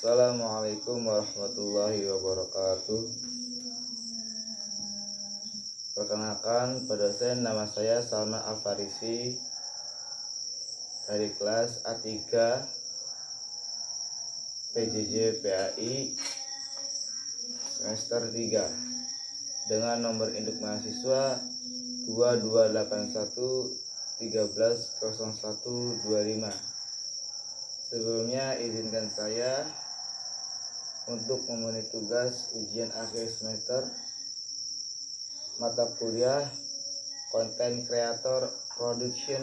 Assalamualaikum warahmatullahi wabarakatuh. Perkenalkan, pada saya nama saya Salman Al-Farisi dari kelas A3 PJJ PAI semester 3 dengan nomor induk mahasiswa 2281130125. Sebelumnya izinkan saya untuk memenuhi tugas ujian akhir semester mata kuliah Content Creator Production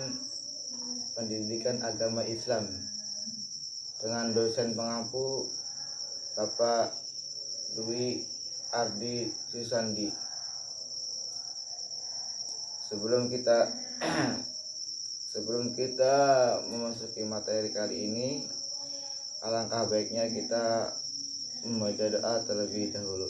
Pendidikan Agama Islam dengan dosen pengampu Bapak Dwi Ardi Susandi. Sebelum kita memasuki materi kali ini, alangkah baiknya kita membaca doa terlebih dahulu.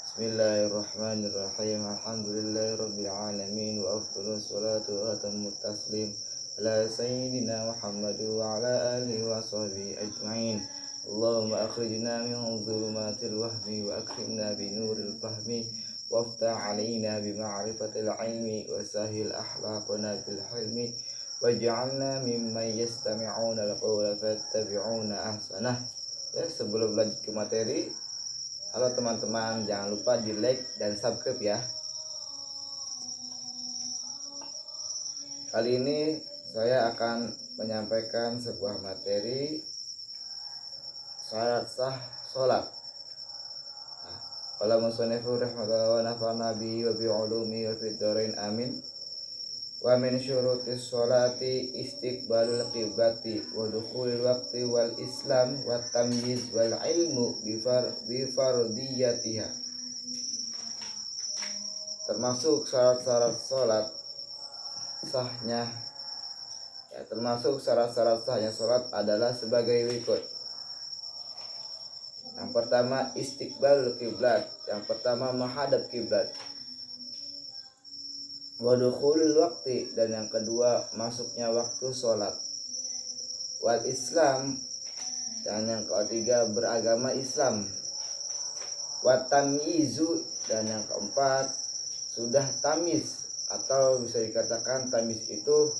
Bismillahirrahmanirrahim. Alhamdulillahirabbil alamin wa afdhalus salatu wa atammu taslim ala sayyidina Muhammad wa ala alihi wa sahbihi ajma'in. Allahumma akhrijna min dhulumatil wahmi wa akrimna bi nuril fahmi waftah 'alaina bi ma'rifatil ilmi wa sahil akhlaqana bil hilmi waj'alna mimman yastami'una al-qawla fattabi'una ahsanah. Sebelum lanjut ke materi, halo teman-teman, jangan lupa di like dan subscribe ya. Kali ini saya akan menyampaikan sebuah materi syarat sah sholat. Qala musannifu rahimahullah wa nafa'na bihi wa bi ulumi wa fid dharain amin. Wa min syurutis sholati istiqbalul qiblati wa dukhulil waqti wal islam wa tamyiz wal ilmu bi fardiyatiha. Termasuk syarat-syarat sholat sahnya sholat adalah sebagai berikut. Yang pertama istiqbalul qiblat, yang pertama menghadap kiblat. Wa dukhulul waqti, dan yang kedua masuknya waktu sholat. Wal islam, dan yang ketiga beragama Islam. Wa tamyizu, dan yang keempat sudah tamiz, atau bisa dikatakan tamiz itu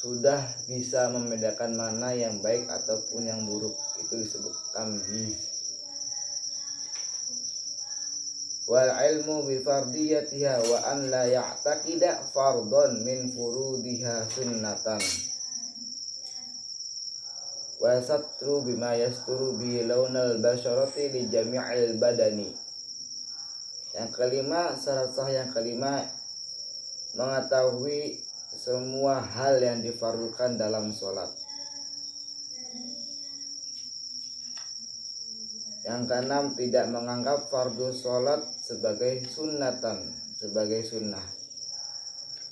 sudah bisa membedakan mana yang baik ataupun yang buruk, itu disebut tamiz. Wal ilmu bi fardiyatiha wa an la ya'taqida fardhan min furudiha sunnatan wa satru bima yasturu bi launal basharati li jami'il badani. Yang kelima, syarat sah yang kelima, mengetahui semua hal yang difardukan dalam sholat. Yang keenam, tidak menganggap fardu sholat sebagai sunnatan, sebagai sunnah.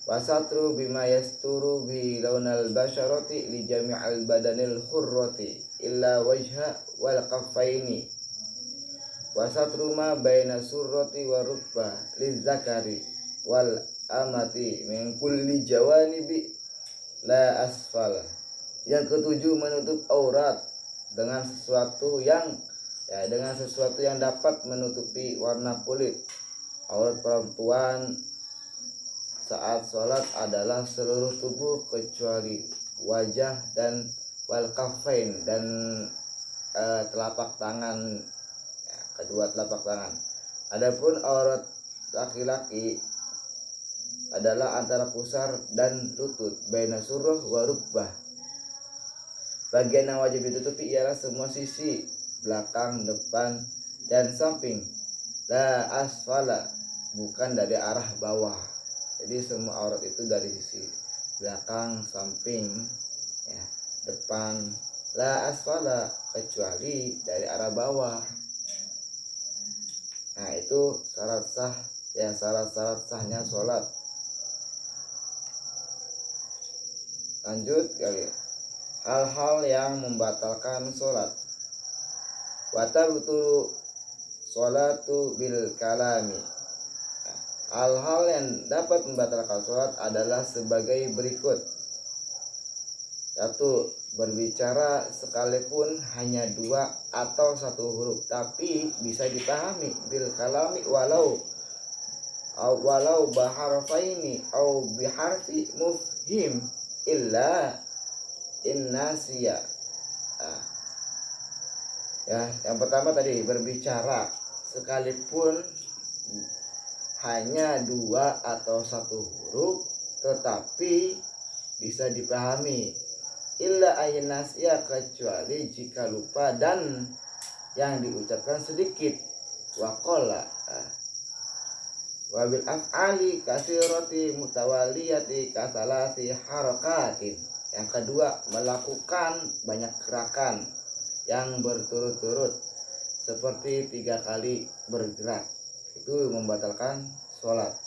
Wasatru bima yasturu bi launal basharati li jami'al badanil hurrati illa wajha wal kaffaini. Wasatru ma baina surrati wa rukbah liz zakari wal amati min kulli jawanibi la asfala. Yang ketujuh, menutup aurat dengan sesuatu yang dapat menutupi warna kulit. Aurat perempuan saat sholat adalah seluruh tubuh kecuali wajah dan wal kafain, dan telapak tangan, kedua telapak tangan. Adapun aurat laki-laki adalah antara pusar dan lutut, baina surah wa rukbah. Bagian yang wajib ditutupi ialah semua sisi, belakang, depan, dan samping. La asfala, bukan dari arah bawah. Jadi semua aurat itu dari sisi belakang, samping, ya, depan. La asfala, kecuali dari arah bawah. Nah, itu syarat sahnya sholat. Lanjut kali, hal-hal yang membatalkan sholat. Wa tabtulu sholatu bil kalami. Hal-hal yang dapat membatalkan sholat adalah sebagai berikut. Satu, berbicara sekalipun hanya 2 atau 1 huruf tapi bisa dipahami bil kalami walau baharfaini au biharfi mufhim illa innasiya. Ya, yang pertama tadi berbicara sekalipun hanya 2 atau 1 huruf tetapi bisa dipahami. Illa ayinasya, kecuali jika lupa dan yang diucapkan sedikit. Waqala wabil af'ali kasirati mutawaliyati kasalasi harakatin. Yang kedua, melakukan banyak gerakan yang berturut-turut seperti 3 kali bergerak, itu membatalkan sholat.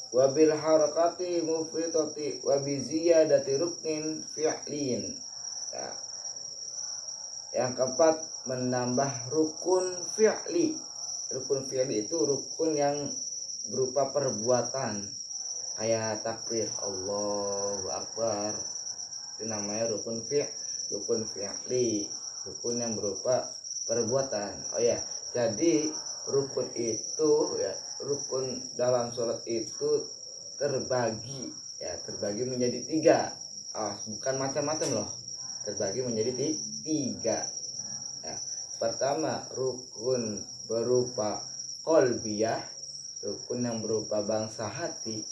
Wabil harakati mufritati wabiziyadati ruknin fi'lin. Ya. Yang keempat, menambah rukun fi'li. Rukun fi'li itu rukun yang berupa perbuatan, kayak takbir Allahu Akbar, itu namanya rukun fi'li, rukun yang berupa perbuatan. Oh ya, jadi rukun itu ya, rukun dalam sholat itu terbagi menjadi 3. Bukan macam-macam loh, terbagi menjadi 3 ya. Pertama, rukun berupa qalbiyah, rukun yang berupa bangsa hati.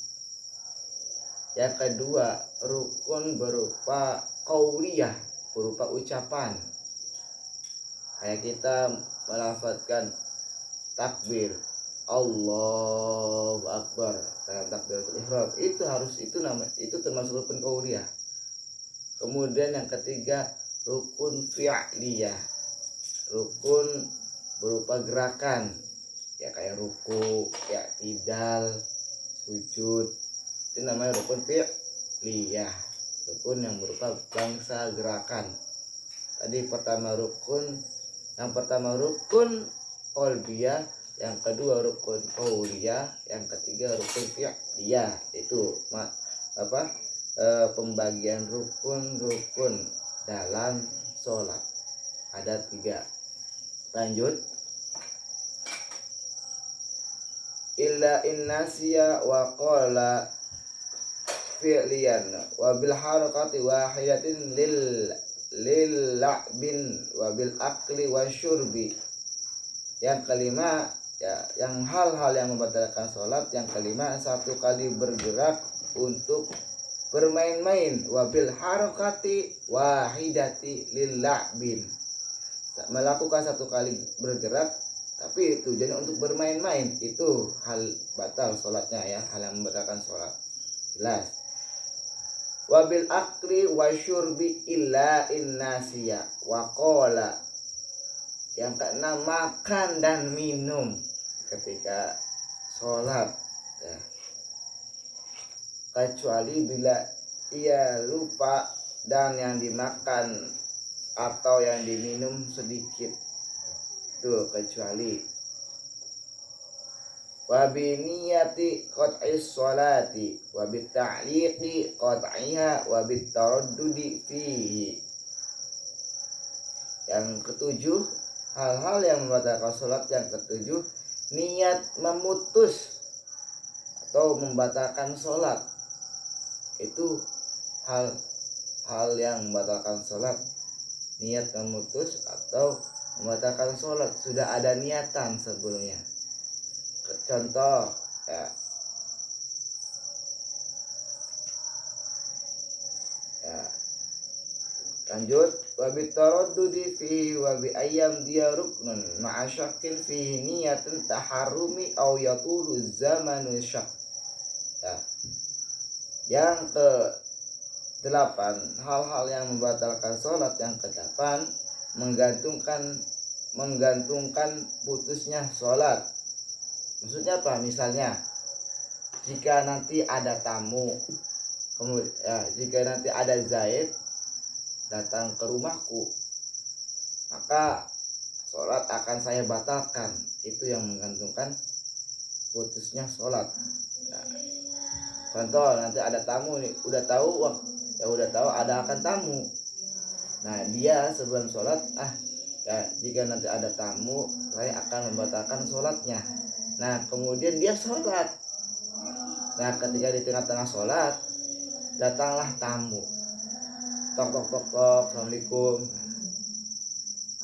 Yang kedua, rukun berupa qauliyah, berupa ucapan, kayak kita melafazkan takbir Allahu Akbar dalam takbiratul ihram, itu termasuk rukun qauliyah. Kemudian yang ketiga, rukun fi'liyah, rukun berupa gerakan, ya kayak ruku, ya tidal, sujud, itu namanya rukun fi'liyah, rukun yang berupa bangsa gerakan. Tadi yang pertama rukun qalbiyah, yang kedua rukun qauliyah, yang ketiga rukun fi'liyah. Itu pembagian rukun dalam sholat ada 3. Lanjut. Illa innasiya wa qala fi'liyan wa bil harakati wahidatin lil la'bin wa bil akli wa syurbi. Yang kelima ya, yang hal-hal yang membatalkan sholat. Yang kelima, 1 kali bergerak untuk bermain-main, wabil harakati wahidati lil la'bin, melakukan 1 kali bergerak tapi tujuannya untuk bermain-main, itu hal batal sholatnya ya, hal yang membatalkan sholat, jelas. Wabil akli wa syurbi illa innasiya wa qala. Yang keenam, makan dan minum ketika sholat ya, kecuali bila ia lupa dan yang dimakan atau yang diminum sedikit, itu kecuali. Wabi niyati qat'is sholati wabi ta'liqi qat'iha wabi taraddudi fihi. Yang ketujuh, hal-hal yang membatalkan sholat. Yang ketujuh, niat memutus atau membatalkan sholat, itu hal yang membatalkan sholat. Niat memutus atau membatalkan sholat, sudah ada niatan sebelumnya. Contoh ya, lanjut. Wabi taraddudi fihi wabi ayyam dia ruknun ma'a syakkin fihi niyatun taharrumi aw yatulu zamanu syak. Ya. Yang ke-8, hal-hal yang membatalkan sholat. Yang ke-8, menggantungkan putusnya sholat. Maksudnya apa? Misalnya jika nanti ada tamu, kemudian jika nanti ada Zaid datang ke rumahku, maka sholat akan saya batalkan. Itu yang menggantungkan putusnya sholat. Contoh, nanti ada tamu nih, udah tahu ada akan tamu. Nah, dia sebelum sholat, ya jika nanti ada tamu, saya akan membatalkan sholatnya. Nah, kemudian dia sholat. Nah, ketika di tengah-tengah sholat, datanglah tamu. Tok tok tok tok, assalamualaikum.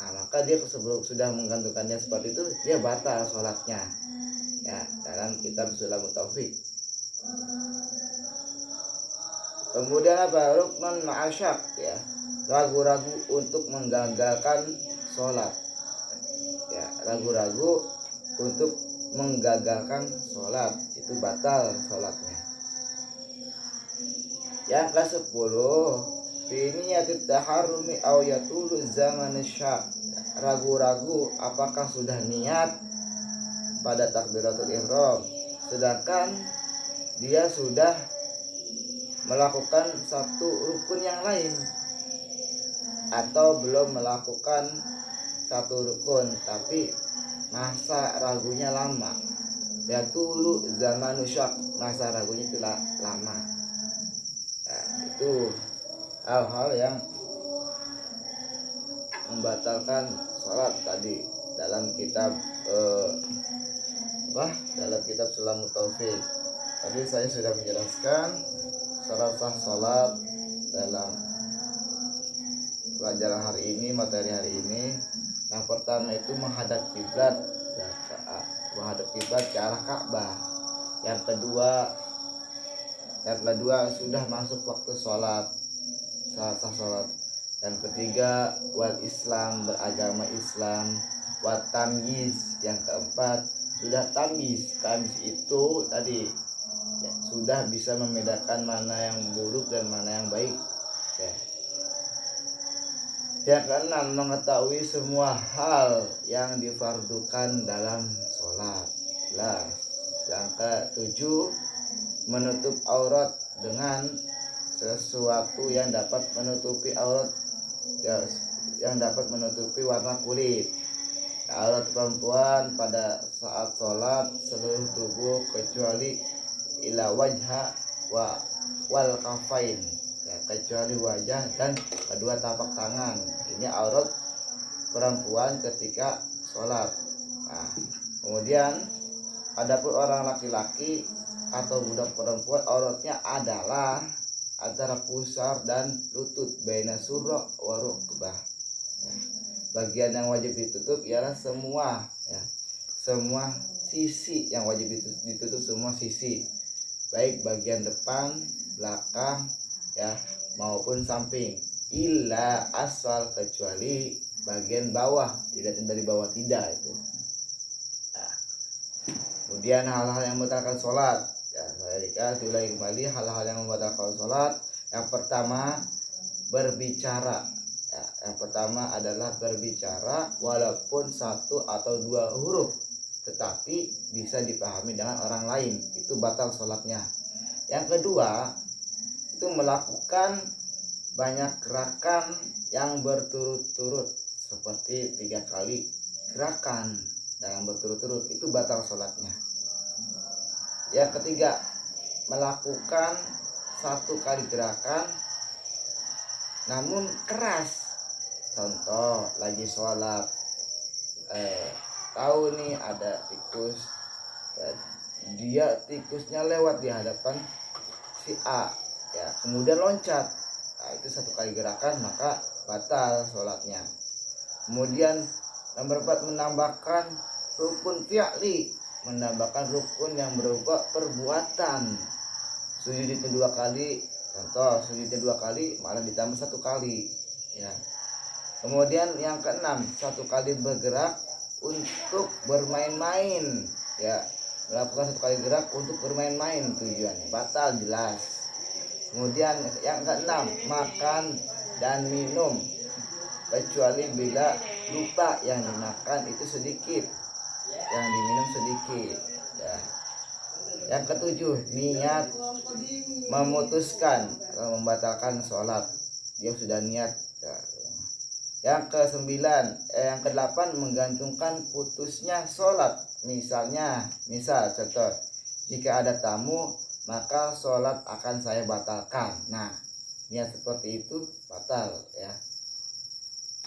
Nah, maka dia sebelum sudah menggantungkannya seperti itu, dia batal sholatnya. Ya, dalam kitab Sulamut Taufik. Kemudian apa? Rukman ma'asyak, ya, ragu-ragu untuk menggagalkan sholat. Ya, ragu-ragu untuk menggagalkan sholat, itu batal sholatnya. Yang ke-10, finiyatut taharrumi aw yatulu zaman syak, ragu-ragu apakah sudah niat pada takbiratul ihram sedangkan dia sudah melakukan satu rukun yang lain atau belum melakukan satu rukun tapi masa ragunya lama. Ya dulu zaman syak, masa ragunya itu lama. Nah, itu hal-hal yang membatalkan sholat tadi dalam kitab dalam kitab Sulamut Taufik. Tadi saya sudah menjelaskan syarat sah sholat dalam pelajaran hari ini, materi hari ini. Yang pertama itu menghadap kiblat, menghadap kiblat ke arah Ka'bah. Yang kedua sudah masuk waktu sholat, syarat sah sholat. Yang ketiga wal Islam, beragama Islam. Wat tamyiz, yang keempat sudah tamyiz. Tamyiz itu tadi ya, sudah bisa membedakan mana yang buruk dan mana yang baik. Ya. Yang keenam mengetahui semua hal yang difardukan dalam sholat. Yang ketujuh menutup aurat dengan sesuatu yang dapat menutupi aurat, ya, yang dapat menutupi warna kulit. Aurat perempuan pada saat sholat seluruh tubuh kecuali ila wajha wal kafain, ya, kecuali wajah dan kedua tapak tangan. Ini aurat perempuan ketika sholat. Nah, kemudian adapun orang laki-laki atau budak perempuan, auratnya adalah antara pusar dan lutut, baina surra wa rukbah. Ya. Bagian yang wajib ditutup ialah semua sisi yang wajib ditutup, semua sisi, baik bagian depan, belakang, ya, maupun samping. Illa asfal, kecuali bagian bawah, dilihatin dari bawah tidak itu. Nah, kemudian hal-hal yang membatalkan sholat, ya, saya diulangi kembali hal-hal yang membatalkan sholat. Yang pertama berbicara. Ya, yang pertama adalah berbicara walaupun satu atau dua huruf tetapi bisa dipahami dengan orang lain, itu batal sholatnya. Yang kedua itu melakukan banyak gerakan yang berturut-turut seperti 3 kali gerakan dalam berturut-turut, itu batal sholatnya. Yang ketiga melakukan 1 kali gerakan namun keras. Contoh lagi sholat, tahu nih ada tikus, dia tikusnya lewat di hadapan si A, ya, kemudian loncat. Nah, itu 1 kali gerakan maka batal sholatnya. Kemudian nomor 4 menambahkan rukun fi'li, menambahkan rukun yang berupa perbuatan. Sujud itu 2 kali, contoh sujudnya 2 kali malah ditambah 1 kali, ya. Kemudian yang keenam 1 kali bergerak untuk bermain-main, ya, melakukan 1 kali gerak untuk bermain-main, tujuannya batal jelas. Kemudian yang keenam makan dan minum kecuali bila lupa, yang dimakan itu sedikit, yang diminum sedikit, ya. Yang ketujuh niat memutuskan atau membatalkan sholat, dia sudah niat, ya. Yang ke-8 menggantungkan putusnya sholat. Misal contoh jika ada tamu maka sholat akan saya batalkan. Nah, niat seperti itu batal ya.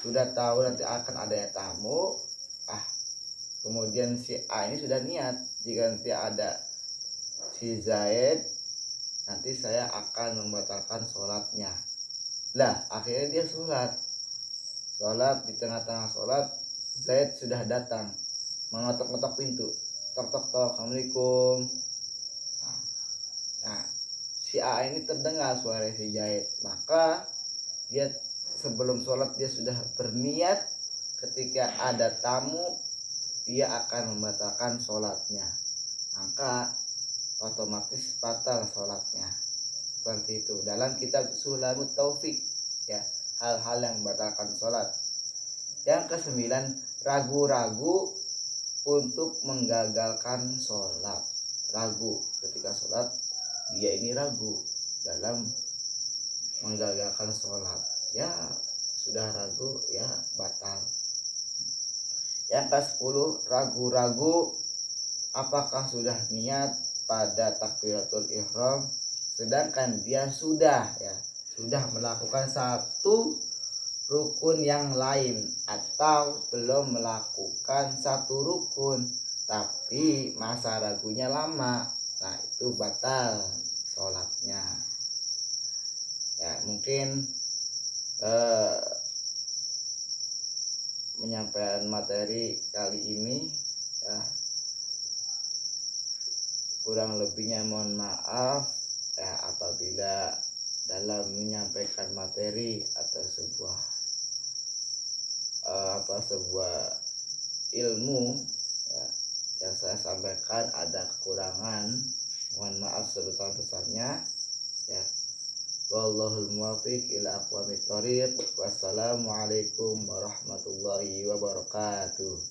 Sudah tahu nanti akan adanya tamu, kemudian si A ini sudah niat jika nanti ada si Zaid, nanti saya akan membatalkan sholatnya. Lah akhirnya dia sholat di tengah-tengah sholat, Zaid sudah datang mengetok-ngetok pintu, tok tok tok, assalamualaikum. Nah, si A ini terdengar suara si Zaid, maka dia sebelum sholat dia sudah berniat ketika ada tamu dia akan membatalkan sholatnya, maka otomatis batal sholatnya. Seperti itu dalam kitab Sulamut Taufik ya, hal-hal yang membatalkan sholat. Yang kesembilan, ragu-ragu untuk menggagalkan sholat. Ragu ketika sholat, dia ini ragu dalam menggagalkan sholat, ya sudah ragu ya batal. Yang ke-10, ragu-ragu apakah sudah niat pada takbiratul ihram sedangkan dia sudah melakukan satu rukun yang lain atau belum melakukan satu rukun tapi masa ragunya lama. Nah, itu batal sholatnya. Ya, mungkin menyampaikan materi kali ini ya, kurang lebihnya mohon maaf ya apabila dalam menyampaikan materi atau sebuah ilmu ya, yang saya sampaikan ada kekurangan, mohon maaf sebesar-besarnya ya. Wallahul muwaffiq ila aqwamit thoriq. Wassalamualaikum warahmatullahi wabarakatuh.